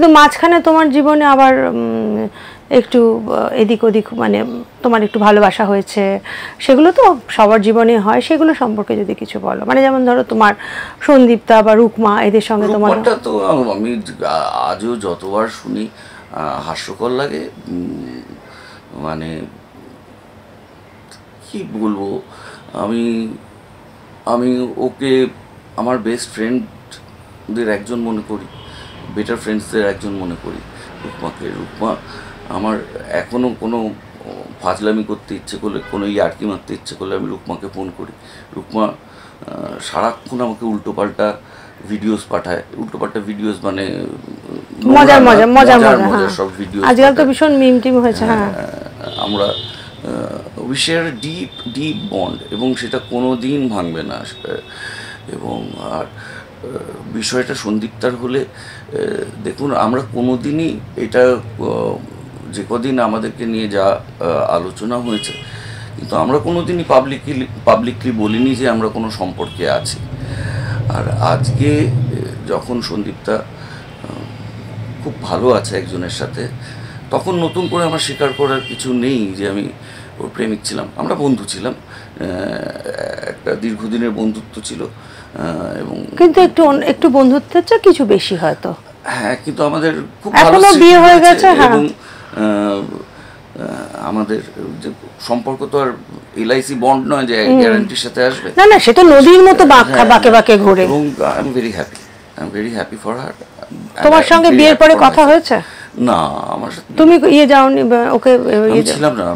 কিন্তু মাঝখানে তোমার জীবনে আবার একটু এদিক ওদিক মানে তোমার একটু ভালোবাসা হয়েছে, সেগুলো তো সবার জীবনে হয়, সেগুলো সম্পর্কে যদি কিছু বলো, মানে যেমন ধরো তোমার সন্দীপ্তা বা রুকমা এদের সঙ্গে তোমার। রূপমাটা তো আমি আজও যতবার শুনি হাস্যকর লাগে। মানে কি বলবো, আমি আমি ওকে আমার বেস্ট ফ্রেন্ডদের একজন মনে করি, বেটার ফ্রেন্ডসদের একজন মনে করি রুকমাকে। রুকমা আমার এখনও কোনো ফাজলামি করতে ইচ্ছে করলে, কোনো ইয়ার্কি মারতে ইচ্ছে করলে আমি রুকমাকে ফোন করি। রুকমা সারাক্ষণ আমাকে উল্টোপাল্টা ভিডিওস পাঠায়। উল্টোপাল্টা ভিডিওস মানে মজার মজার মজার মজার সব ভিডিও। আজকাল তো ভীষণ মিম টিম হয়েছে। হ্যাঁ, আমরা we share deep deep bond, এবং সেটা কোনো দিন ভাঙবে না। এবং আর বিষয়টা সন্দীপ্তার হলে দেখুন, আমরা কোনো দিনই এটা যে কদিন আমাদেরকে নিয়ে যা আলোচনা হয়েছে, কিন্তু আমরা কোনো দিনই পাবলিকলি বলিনি যে আমরা কোনো সম্পর্কে আছি। আর আজকে যখন সন্দীপ্তা খুব ভালো আছে একজনের সাথে, তখন নতুন করে আমার স্বীকার করার কিছু নেই যে আমি ওর প্রেমিক ছিলাম। আমরা বন্ধু ছিলাম, একটা দীর্ঘদিনের বন্ধুত্ব ছিল। এবং কিন্তু একটু বন্ধুত্বের চেয়ে কিছু বেশি হয়তো। হ্যাঁ, কিন্তু আমাদের খুব ভালো বিয়ে হয়ে গেছে। এবং আমাদের যে সম্পর্ক তো আর এলআইসি বন্ড নয় যে গ্যারান্টির সাথে আসবে। না না, সেটা নদীর মতো বাঁকে বাঁকে ঘুরে। এবং I am very happy for her. তোমার সঙ্গে বিয়ের পরে কথা হয়েছে? না, আমার সাথে তুমি যাওনি ওকে? ছিলাম না।